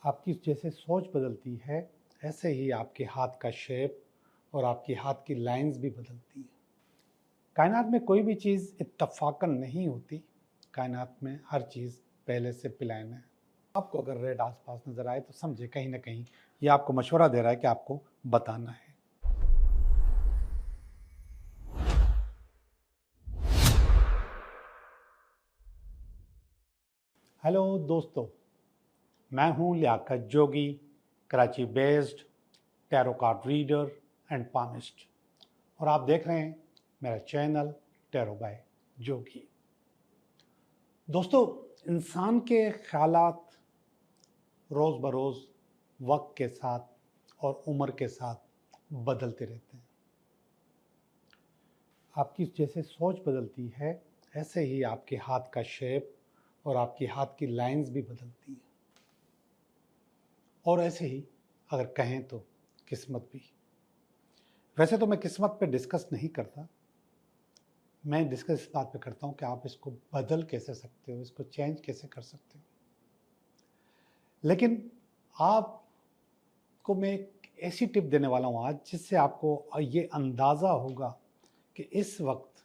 आपकी जैसे सोच बदलती है, ऐसे ही आपके हाथ का शेप और आपकी हाथ की लाइंस भी बदलती हैं। कायनात में कोई भी चीज़ इत्तफाकन नहीं होती। कायनात में हर चीज़ पहले से प्लान है। आपको अगर रेड आसपास नज़र आए तो समझे कहीं ना कहीं ये आपको मशवरा दे रहा है कि आपको बताना है। हेलो दोस्तों, मैं हूं Liaquat Jogi, Karachi based tarot card reader and palmist, और आप देख रहे हैं मेरा चैनल टैरो बाय जोगी। दोस्तों, इंसान के ख्यालात रोज़ बरोज़ वक्त के साथ और उम्र के साथ बदलते रहते हैं। आपकी जैसे सोच बदलती है, ऐसे ही आपके हाथ का शेप और आपकी हाथ की लाइंस भी बदलती हैं। और ऐसे ही अगर कहें तो किस्मत भी। वैसे तो मैं किस्मत पे डिस्कस नहीं करता, मैं डिस्कस इस बात पे करता हूँ कि आप इसको बदल कैसे सकते हो, इसको चेंज कैसे कर सकते हो। लेकिन आपको मैं एक ऐसी टिप देने वाला हूँ आज, जिससे आपको ये अंदाज़ा होगा कि इस वक्त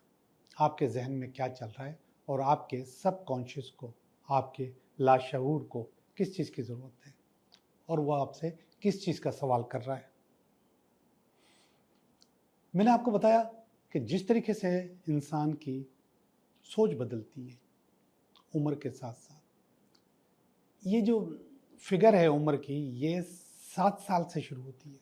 आपके जहन में क्या चल रहा है और आपके सबकॉन्शियस को, आपके लाशऊर को किस चीज़ की ज़रूरत है और वो आपसे किस चीज़ का सवाल कर रहा है। मैंने आपको बताया कि जिस तरीके से इंसान की सोच बदलती है उम्र के साथ साथ, ये जो फिगर है उम्र की, ये 7 साल से शुरू होती है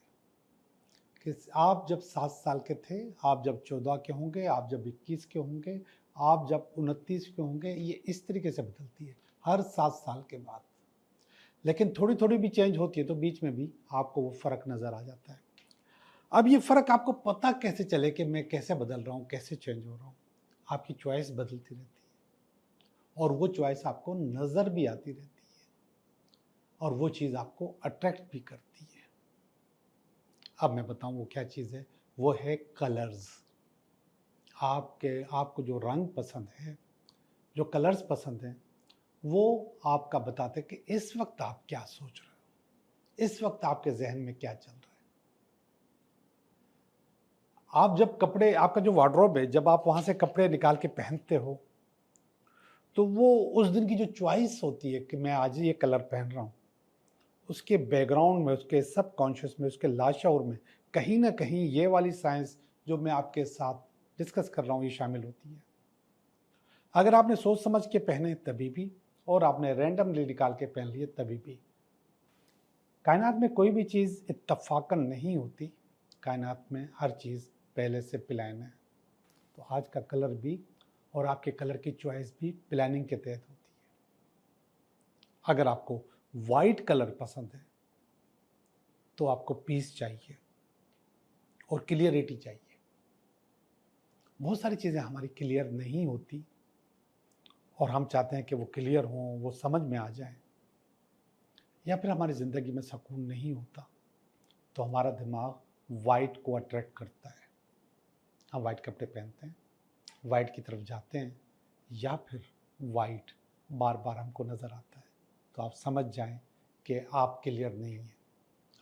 कि आप जब 7 साल के थे, आप जब 14 के होंगे, आप जब 21 के होंगे, आप जब 29 के होंगे, ये इस तरीके से बदलती है हर 7 साल के बाद। लेकिन थोड़ी थोड़ी भी चेंज होती है तो बीच में भी आपको वो फ़र्क नज़र आ जाता है। अब ये फ़र्क आपको पता कैसे चले कि मैं कैसे बदल रहा हूँ, कैसे चेंज हो रहा हूँ? आपकी चॉइस बदलती रहती है और वो चॉइस आपको नज़र भी आती रहती है और वो चीज़ आपको अट्रैक्ट भी करती है। अब मैं बताऊँ वो क्या चीज़ है, वो है कलर्स। आपको जो रंग पसंद है, जो कलर्स पसंद हैं, वो आपका बताते हैं कि इस वक्त आप क्या सोच रहे हो, इस वक्त आपके जहन में क्या चल रहा है। आप जब कपड़े, आपका जो वार्डरोब है, जब आप वहाँ से कपड़े निकाल के पहनते हो, तो वो उस दिन की जो चॉइस होती है कि मैं आज ये कलर पहन रहा हूँ, उसके बैकग्राउंड में, उसके सबकॉन्शियस में, उसके लाशऊर में कहीं ना कहीं ये वाली साइंस जो मैं आपके साथ डिस्कस कर रहा हूँ, ये शामिल होती है। अगर आपने सोच समझ के पहने तभी भी, और आपने रैंडमली निकाल के पहन लिए तभी भी। कायनात में कोई भी चीज़ इत्तफाकन नहीं होती। कायनात में हर चीज़ पहले से प्लान है। तो आज का कलर भी और आपके कलर की चॉइस भी प्लानिंग के तहत होती है। अगर आपको वाइट कलर पसंद है तो आपको पीस चाहिए और क्लियरिटी चाहिए। बहुत सारी चीज़ें हमारी क्लियर नहीं होती और हम चाहते हैं कि वो क्लियर हों, वो समझ में आ जाए, या फिर हमारी ज़िंदगी में सुकून नहीं होता तो हमारा दिमाग वाइट को अट्रैक्ट करता है। हम वाइट कपड़े पहनते हैं, वाइट की तरफ जाते हैं, या फिर वाइट बार बार हमको नज़र आता है। तो आप समझ जाएं कि आप क्लियर नहीं हैं,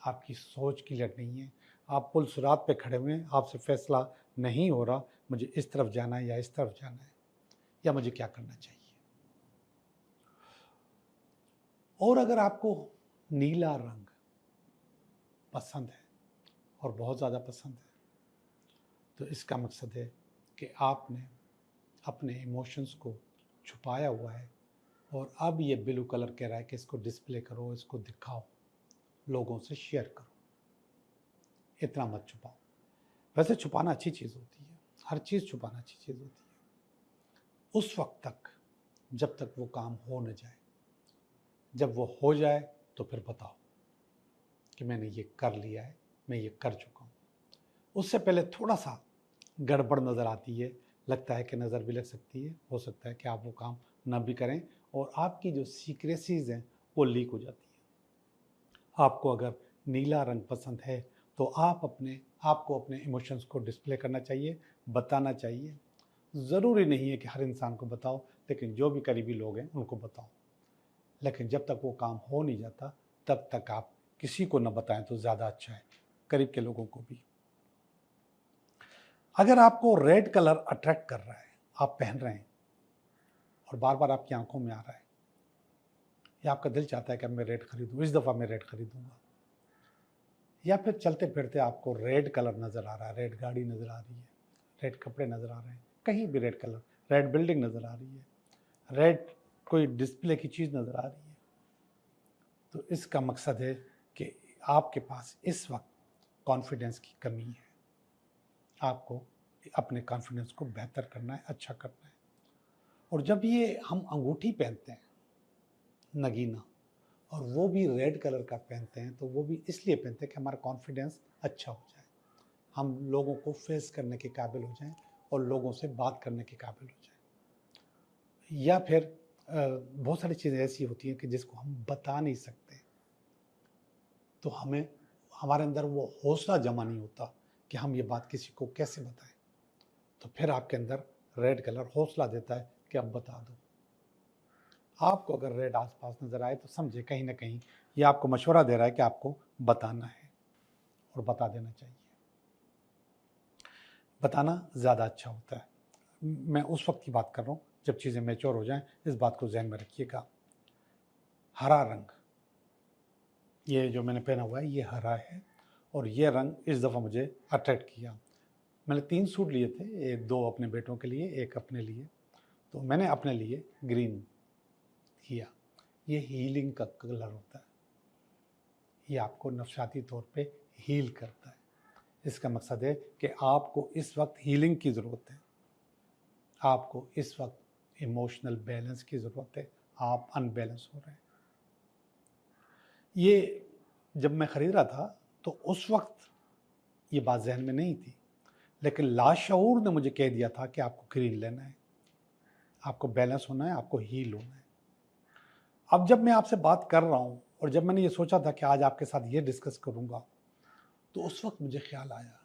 आपकी सोच क्लियर नहीं है, आप पुल सुरात पे खड़े हुए हैं, आपसे फैसला नहीं हो रहा मुझे इस तरफ जाना है या इस तरफ जाना है, या मुझे क्या करना चाहिए। और अगर आपको नीला रंग पसंद है और बहुत ज़्यादा पसंद है, तो इसका मकसद है कि आपने अपने इमोशंस को छुपाया हुआ है और अब ये ब्लू कलर कह रहा है कि इसको डिस्प्ले करो, इसको दिखाओ, लोगों से शेयर करो। इतना मत छुपाओ। वैसे छुपाना अच्छी चीज़ होती है, हर चीज़ छुपाना अच्छी चीज़ होती है, उस वक्त तक जब तक वो काम हो न जाए। जब वो हो जाए तो फिर बताओ कि मैंने ये कर लिया है, मैं ये कर चुका हूँ। उससे पहले थोड़ा सा गड़बड़ नज़र आती है, लगता है कि नज़र भी लग सकती है, हो सकता है कि आप वो काम ना भी करें और आपकी जो सीक्रेसीज़ हैं वो लीक हो जाती है। आपको अगर नीला रंग पसंद है तो आपको अपने इमोशंस को डिस्प्ले करना चाहिए, बताना चाहिए। ज़रूरी नहीं है कि हर इंसान को बताओ, लेकिन जो भी करीबी लोग हैं उनको बताओ। लेकिन जब तक वो काम हो नहीं जाता तब तक आप किसी को न बताएं तो ज़्यादा अच्छा है, करीब के लोगों को भी। अगर आपको रेड कलर अट्रैक्ट कर रहा है, आप पहन रहे हैं और बार बार आपकी आंखों में आ रहा है, या आपका दिल चाहता है कि अब मैं रेड खरीदूं, इस दफ़ा मैं रेड खरीदूंगा, या फिर चलते फिरते आपको रेड कलर नज़र आ रहा है, रेड गाड़ी नज़र आ रही है, रेड कपड़े नज़र आ रहे हैं, कहीं भी रेड कलर, रेड बिल्डिंग नज़र आ रही है, रेड कोई डिस्प्ले की चीज़ नज़र आ रही है, तो इसका मकसद है कि आपके पास इस वक्त कॉन्फिडेंस की कमी है। आपको अपने कॉन्फिडेंस को बेहतर करना है, अच्छा करना है। और जब ये हम अंगूठी पहनते हैं नगीना, और वो भी रेड कलर का पहनते हैं, तो वो भी इसलिए पहनते हैं कि हमारा कॉन्फिडेंस अच्छा हो जाए, हम लोगों को फेस करने के काबिल हो जाएं और लोगों से बात करने के काबिल हो जाएं। या फिर बहुत सारी चीज़ें ऐसी होती हैं कि जिसको हम बता नहीं सकते, तो हमें हमारे अंदर वो हौसला जमा नहीं होता कि हम ये बात किसी को कैसे बताएं। तो फिर आपके अंदर रेड कलर हौसला देता है कि अब बता दो। आपको अगर रेड आसपास नज़र आए तो समझे कहीं ना कहीं ये आपको मशवरा दे रहा है कि आपको बताना है, और बता देना चाहिए। बताना ज़्यादा अच्छा होता है। मैं उस वक्त की बात कर रहा हूँ जब चीज़ें मैच्योर हो जाएं, इस बात को जहन में रखिएगा। हरा रंग, ये जो मैंने पहना हुआ है ये हरा है, और ये रंग इस दफ़ा मुझे अट्रैक्ट किया। मैंने 3 सूट लिए थे, 2 अपने बेटों के लिए, 1 अपने लिए। तो मैंने अपने लिए ग्रीन किया। ये हीलिंग का कलर होता है, ये आपको नफसियाती तौर पे हील करता है। इसका मकसद है कि आपको इस वक्त हीलिंग की ज़रूरत है, आपको इस वक्त इमोशनल बैलेंस की ज़रूरत है, आप अनबैलेंस हो रहे हैं। ये जब मैं ख़रीद रहा था तो उस वक्त ये बात जहन में नहीं थी, लेकिन लाशऊर ने मुझे कह दिया था कि आपको ग्रीन लेना है, आपको बैलेंस होना है, आपको हील होना है। अब जब मैं आपसे बात कर रहा हूँ और जब मैंने ये सोचा था कि आज आपके साथ ये डिस्कस करूँगा, तो उस वक्त मुझे ख्याल आया,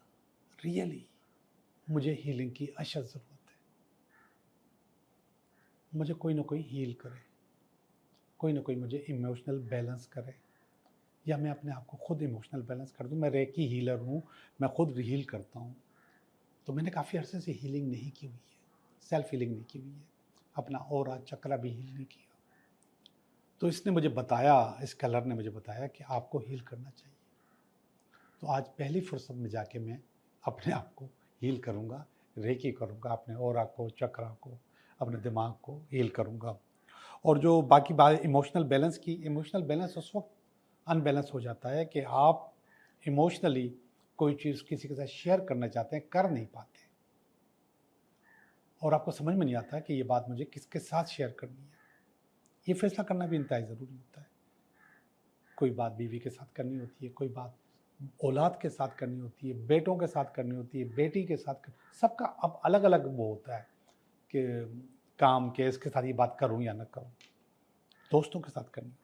रियली मुझे हीलिंग की अशद ज़रूरत है। मुझे कोई ना कोई हील करे, कोई ना कोई मुझे इमोशनल बैलेंस करे, या मैं अपने आप को खुद इमोशनल बैलेंस कर दूँ। मैं रेकी हीलर हूँ, मैं खुद हील करता हूँ। तो मैंने काफ़ी अरसे से हीलिंग नहीं की हुई है, सेल्फ हीलिंग नहीं की हुई है, अपना ऑरा चक्रा भी हील नहीं किया। तो इसने मुझे बताया, इस कलर ने मुझे बताया कि आपको हील करना चाहिए। तो आज पहली फुर्सत में जाके मैं अपने आप को हील करूँगा, रेकी करूँगा, अपने ऑरा को, चक्रा को, अपने दिमाग को हील करूँगा। और जो बाकी बात इमोशनल बैलेंस की, इमोशनल बैलेंस उस वक्त अनबैलेंस हो जाता है कि आप इमोशनली कोई चीज़ किसी के साथ शेयर करना चाहते हैं, कर नहीं पाते, और आपको समझ में नहीं आता कि ये बात मुझे किसके साथ शेयर करनी है। ये फैसला करना भी इंतहाई ज़रूरी होता है। कोई बात बीवी के साथ करनी होती है, कोई बात औलाद के साथ करनी होती है, बेटों के साथ करनी होती है, बेटी के साथ सबका अब अलग अलग वो होता है कि काम के इसके साथ ये बात करूँ या ना करूँ, दोस्तों के साथ करनी होती है।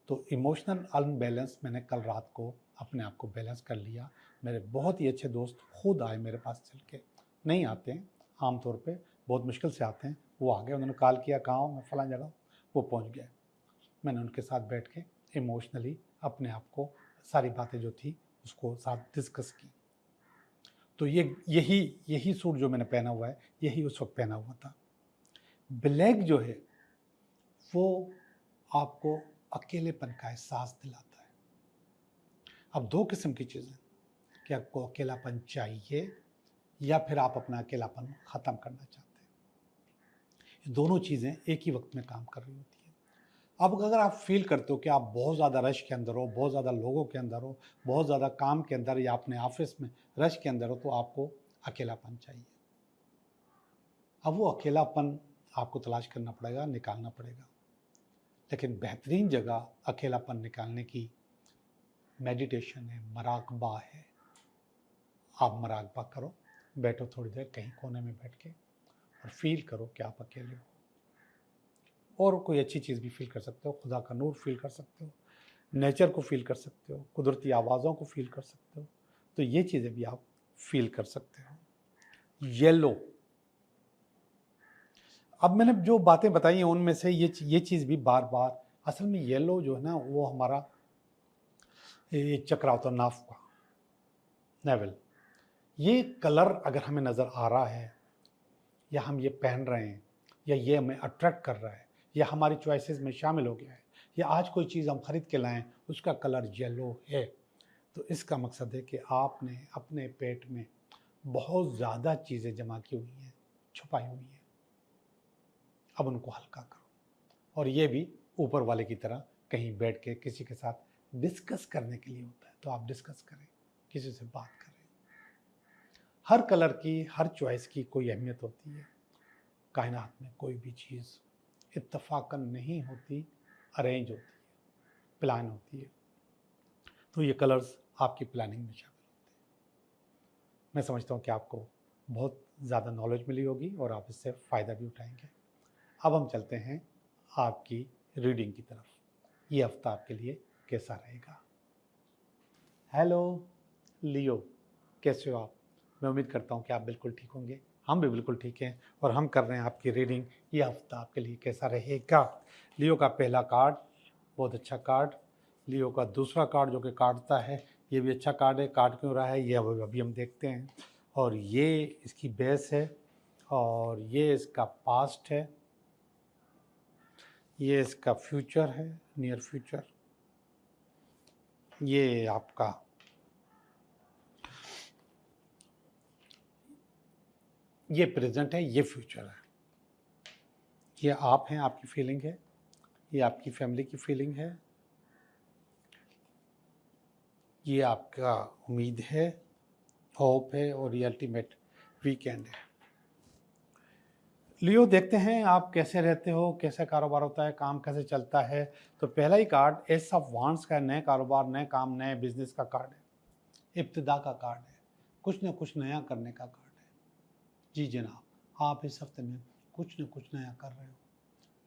तो इमोशनल अनबैलेंस मैंने कल रात को अपने आप को बैलेंस कर लिया। मेरे बहुत ही अच्छे दोस्त खुद आए मेरे पास चल के, नहीं आते हैं आमतौर पे, बहुत मुश्किल से आते हैं, वो आ गए, उन्होंने कॉल किया, कहाँ हूँ मैं, फलां जगह, वो पहुँच गए। मैंने उनके साथ बैठ के इमोशनली अपने आप को सारी बातें जो थी उसको साथ डिस्कस की। तो यही सूट जो मैंने पहना हुआ है यही उस वक्त पहना हुआ था। ब्लैक जो है वो आपको अकेलेपन का एहसास दिलाता है। अब 2 किस्म की चीज़ें, कि आपको अकेलापन चाहिए या फिर आप अपना अकेलापन ख़त्म करना चाहते हैं। ये दोनों चीज़ें एक ही वक्त में काम कर रही होती हैं। अब अगर आप फील करते हो कि आप बहुत ज़्यादा रश के अंदर हो, बहुत ज़्यादा लोगों के अंदर हो, बहुत ज़्यादा काम के अंदर या अपने ऑफिस में रश के अंदर हो, तो आपको अकेलापन चाहिए। अब वो अकेलापन आपको तलाश करना पड़ेगा, निकालना पड़ेगा। लेकिन बेहतरीन जगह अकेलापन निकालने की मेडिटेशन है, मराकबा है। आप मराकबा करो, बैठो थोड़ी देर कहीं कोने में बैठ के और फील करो कि आप अकेले हो, और कोई अच्छी चीज़ भी फील कर सकते हो, खुदा का नूर फील कर सकते हो, नेचर को फील कर सकते हो, कुदरती आवाज़ों को फील कर सकते हो। तो ये चीज़ें भी आप फील कर सकते हो। येलो, अब मैंने जो बातें बताई हैं उनमें से ये चीज़ भी बार बार असल में येलो जो है ना वो हमारा ये चक्र होता है नाफ का, नेवल। ये कलर अगर हमें नज़र आ रहा है या हम ये पहन रहे हैं या ये हमें अट्रैक्ट कर रहा है या हमारी चॉइसेस में शामिल हो गया है या आज कोई चीज़ हम खरीद के लाएं उसका कलर येलो है, तो इसका मकसद है कि आपने अपने पेट में बहुत ज़्यादा चीज़ें जमा की हुई हैं, छुपाई हुई हैं। अब उनको हल्का करो। और ये भी ऊपर वाले की तरह कहीं बैठ के किसी के साथ डिस्कस करने के लिए होता है, तो आप डिस्कस करें, किसी से बात करें। हर कलर की, हर चॉइस की कोई अहमियत होती है। कायनात में कोई भी चीज़ इत्तफाकन नहीं होती, अरेंज होती है, प्लान होती है। तो ये कलर्स आपकी प्लानिंग में शामिल होते हैं। मैं समझता हूँ कि आपको बहुत ज़्यादा नॉलेज मिली होगी और आप इससे फ़ायदा भी उठाएंगे। अब हम चलते हैं आपकी रीडिंग की तरफ। ये हफ्ता आपके लिए कैसा रहेगा? हेलो लियो, कैसे हो आप? मैं उम्मीद करता हूँ कि आप बिल्कुल ठीक होंगे। हम भी बिल्कुल ठीक हैं और हम कर रहे हैं आपकी रीडिंग। ये हफ्ता आपके लिए कैसा रहेगा? लियो का पहला कार्ड बहुत अच्छा कार्ड। लियो का दूसरा कार्ड जो कि काटता है, ये भी अच्छा कार्ड है। काट क्यों रहा है ये अभी हम देखते हैं। और ये इसकी बेस है और ये इसका पास्ट है, ये इसका फ्यूचर है, नियर फ्यूचर। ये आपका ये प्रेजेंट है, ये फ्यूचर है। ये आप हैं, आपकी फीलिंग है, ये आपकी फैमिली की फीलिंग है, ये आपका उम्मीद है, होप है और ये अल्टीमेट वीकेंड है। लियो, देखते हैं आप कैसे रहते हो, कैसा कारोबार होता है, काम कैसे चलता है। तो पहला ही कार्ड एस ऑफ वांड्स का नए कारोबार, नए काम, नए बिजनेस का कार्ड है, इब्तिदा का कार्ड है, कुछ न कुछ नया करने का कार्ड है। जी जनाब, आप इस हफ्ते में कुछ न कुछ नया कर रहे हो,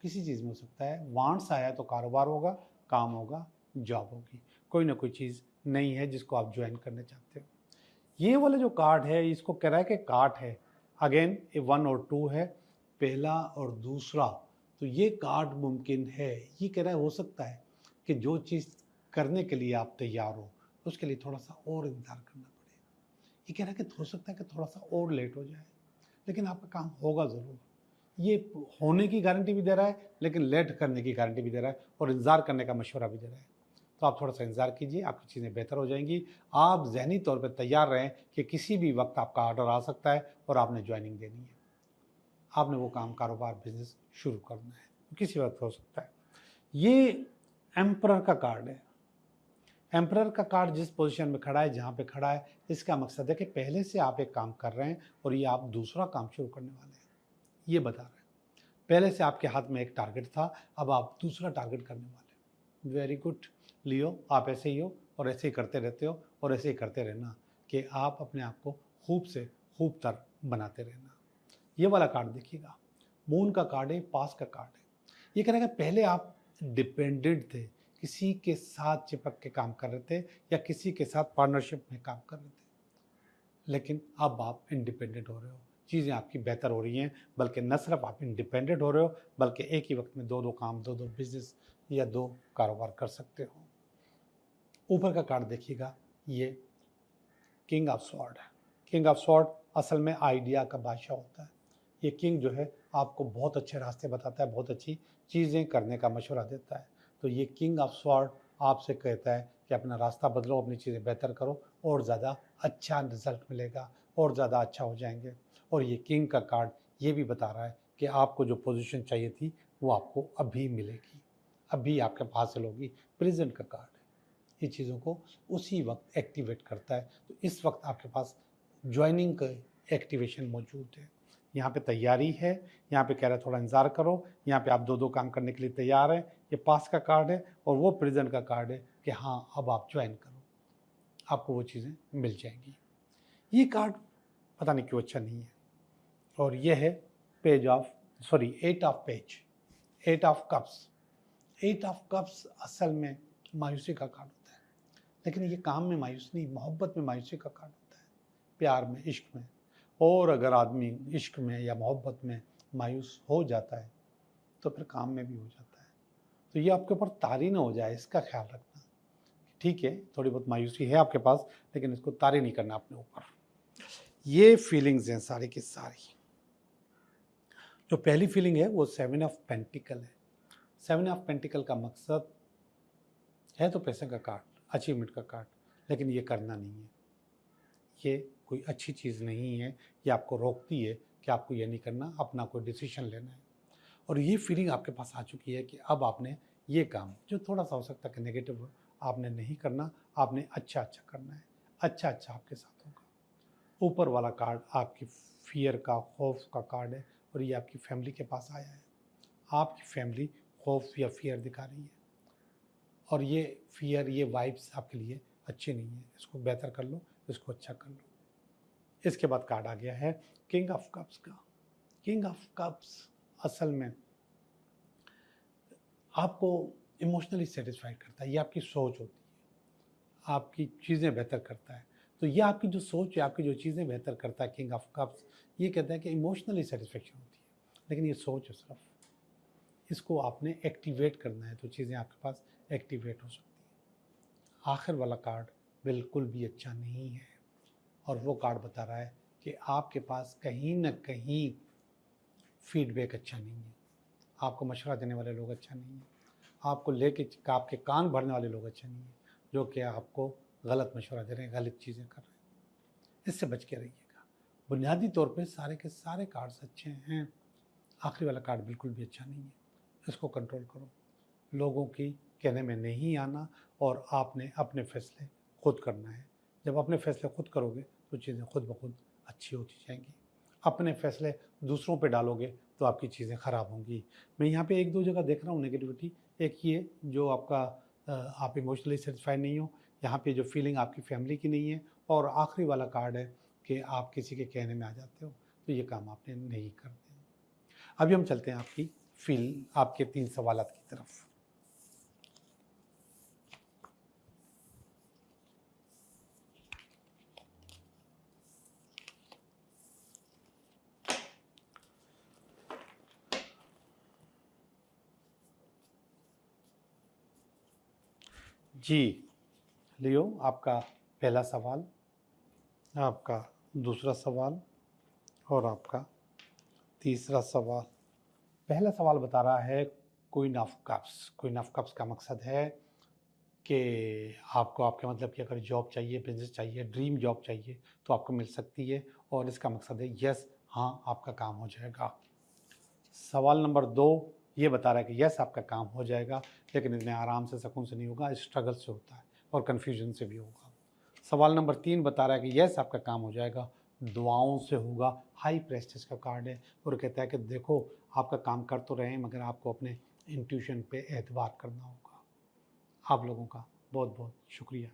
किसी चीज़ में हो सकता है। वांट्स आया तो कारोबार होगा, काम होगा, जॉब होगी, कोई ना कोई चीज़ नई है जिसको आप ज्वाइन करना चाहते हो। ये वाला जो कार्ड है इसको कह रहा है कि कार्ड है, अगेन ये 1 और 2 है, पहला और दूसरा। तो ये कार्ड मुमकिन है, ये कह रहा है हो सकता है कि जो चीज़ करने के लिए आप तैयार हो उसके लिए थोड़ा सा और इंतज़ार करना पड़े। ये कह रहा है कि हो सकता है कि थोड़ा सा और लेट हो जाए, लेकिन आपका काम होगा ज़रूर। ये होने की गारंटी भी दे रहा है लेकिन लेट करने की गारंटी भी दे रहा है और इंतज़ार करने का मशवरा भी दे रहा है। तो आप थोड़ा सा इंतज़ार कीजिए, आपकी चीज़ें बेहतर हो जाएंगी। आप ज़हनी तौर पर तैयार रहें कि किसी भी वक्त आपका ऑर्डर आ सकता है और आपने ज्वाइनिंग देनी है, आपने वो काम, कारोबार, बिजनेस शुरू करना है, किसी वक्त हो सकता है। ये एम्परर का कार्ड है। एम्परर का कार्ड जिस पोजीशन में खड़ा है, जहाँ पे खड़ा है, इसका मकसद है कि पहले से आप एक काम कर रहे हैं और ये आप दूसरा काम शुरू करने वाले हैं, ये बता रहे हैं। पहले से आपके हाथ में एक टारगेट था, अब आप दूसरा टारगेट करने वाले हैं। वेरी गुड लियो, आप ऐसे ही हो और ऐसे ही करते रहते हो और ऐसे ही करते रहना कि आप अपने आप को खूब से खूब तर बनाते रहना। ये वाला कार्ड देखिएगा, मून का कार्ड है, पास का कार्ड है। ये कह रहा है कि पहले आप डिपेंडेंट थे, किसी के साथ चिपक के काम कर रहे थे या किसी के साथ पार्टनरशिप में काम कर रहे थे, लेकिन अब आप इंडिपेंडेंट हो रहे हो, चीज़ें आपकी बेहतर हो रही हैं। बल्कि न सिर्फ आप इंडिपेंडेंट हो रहे हो बल्कि एक ही वक्त में दो दो काम, दो दो बिजनेस या दो कारोबार कर सकते हो। ऊपर का कार्ड देखिएगा, ये किंग ऑफ स्वॉर्ड है। किंग ऑफ स्वॉर्ड असल में आइडिया का बादशाह होता है। ये किंग जो है आपको बहुत अच्छे रास्ते बताता है, बहुत अच्छी चीज़ें करने का मशवरा देता है। तो ये किंग ऑफ स्वॉर्ड आपसे कहता है कि अपना रास्ता बदलो, अपनी चीज़ें बेहतर करो और ज़्यादा अच्छा रिजल्ट मिलेगा और ज़्यादा अच्छा हो जाएंगे। और ये किंग का कार्ड ये भी बता रहा है कि आपको जो पोजीशन चाहिए थी वो आपको अभी मिलेगी, अभी आपके पास हासिल होगी। प्रेजेंट का कार्ड है, ये चीज़ों को उसी वक्त एक्टिवेट करता है। तो इस वक्त आपके पास ज्वाइनिंग का एक्टिवेशन मौजूद है, यहाँ पे तैयारी है, यहाँ पे कह रहा है थोड़ा इंतज़ार करो, यहाँ पे आप दो दो काम करने के लिए तैयार हैं। ये पास का कार्ड है और वो प्रेजेंट का कार्ड है कि हाँ अब आप ज्वाइन करो, आपको वो चीज़ें मिल जाएंगी। ये कार्ड पता नहीं क्यों अच्छा नहीं है। और ये है page of sorry 8 of page, 8 of cups. 8 of cups असल में मायूसी का कार्ड होता है, लेकिन ये काम में मायूस नहीं, मोहब्बत में मायूसी का कार्ड होता है, प्यार में, इश्क में। और अगर आदमी इश्क में या मोहब्बत में मायूस हो जाता है तो फिर काम में भी हो जाता है। तो ये आपके ऊपर तारी ना हो जाए, इसका ख्याल रखना। ठीक है, थोड़ी बहुत मायूसी है आपके पास, लेकिन इसको तारी नहीं करना अपने ऊपर। ये फीलिंग्स हैं सारी की सारी। जो पहली फीलिंग है वो 7 ऑफ पेंटिकल है। 7 ऑफ पेंटिकल का मकसद है तो पैसे का कार्ड, अचीवमेंट का कार्ड, लेकिन ये करना नहीं है। ये कोई अच्छी चीज़ नहीं है। ये आपको रोकती है कि आपको ये नहीं करना, अपना कोई डिसीजन लेना है। और ये फीलिंग आपके पास आ चुकी है कि अब आपने ये काम जो थोड़ा सा हो सकता है कि नेगेटिव हो, आपने नहीं करना, आपने अच्छा अच्छा करना है। अच्छा अच्छा आपके साथ होगा। ऊपर वाला कार्ड आपकी फियर का, खौफ का कार्ड है, और ये आपकी फैमिली के पास आया है। आपकी फैमिली खौफ या फियर दिखा रही है, और ये फियर, ये वाइब्स आपके लिए अच्छे नहीं है। इसको बेहतर कर लो, इसको अच्छा कर लो। इसके बाद कार्ड आ गया है किंग ऑफ कप्स का। किंग ऑफ कप्स असल में आपको इमोशनली सेटिस्फाइड करता है। ये आपकी सोच होती है, आपकी चीज़ें बेहतर करता है। तो ये आपकी जो सोच है, आपकी जो चीज़ें बेहतर करता है, किंग ऑफ कप्स ये कहता है कि इमोशनली सेटिस्फेक्शन होती है, लेकिन ये सोच है सिर्फ। इसको आपने एक्टिवेट करना है तो चीज़ें आपके पास एक्टिवेट हो सकती हैं। आखिर वाला कार्ड बिल्कुल भी अच्छा नहीं है, और वो कार्ड बता रहा है कि आपके पास कहीं ना कहीं फीडबैक अच्छा नहीं है। आपको मशवरा देने वाले लोग अच्छा नहीं है, आपको लेके आपके कान भरने वाले लोग अच्छा नहीं है, जो कि आपको गलत मशवरा दे रहे हैं, गलत चीज़ें कर रहे हैं। इससे बच के रहिएगा। बुनियादी तौर पे सारे के सारे कार्ड्स अच्छे हैं, आखिरी वाला कार्ड बिल्कुल भी अच्छा नहीं है। इसको कंट्रोल करो, लोगों की कहने में नहीं आना, और आपने अपने फैसले खुद करना है। जब अपने फैसले खुद करोगे तो चीज़ें खुद ब खुद अच्छी होती जाएंगी। अपने फैसले दूसरों पे डालोगे तो आपकी चीज़ें ख़राब होंगी। मैं यहाँ पे एक दो जगह देख रहा हूँ नेगेटिविटी। एक ये जो आपका आप इमोशनली सेटिस्फाइड नहीं हो, यहाँ पे जो फीलिंग आपकी फैमिली की नहीं है, और आखिरी वाला कार्ड है कि आप किसी के कहने में आ जाते हो, तो ये काम आपने नहीं करते। अभी हम चलते हैं आपके 3 सवालात की तरफ। जी लियो, आपका पहला सवाल, आपका दूसरा सवाल, और आपका तीसरा सवाल। पहला सवाल बता रहा है queen of cups. Queen of cups का मकसद है कि आपको आपके मतलब कि अगर जॉब चाहिए, बिजनेस चाहिए, ड्रीम जॉब चाहिए तो आपको मिल सकती है, और इसका मकसद है यस, हाँ आपका काम हो जाएगा। सवाल नंबर 2 ये बता रहा है कि यस आपका काम हो जाएगा, लेकिन इतने आराम से, सुकून से नहीं होगा, स्ट्रगल से होता है और कन्फ्यूजन से भी होगा। सवाल नंबर 3 बता रहा है कि यस आपका काम हो जाएगा, दुआओं से होगा। हाई प्रेस्टिज का कार्ड है, और कहता है कि देखो आपका काम कर तो रहे हैं, मगर आपको अपने इंट्यूशन पे एतबार करना होगा। आप लोगों का बहुत बहुत शुक्रिया।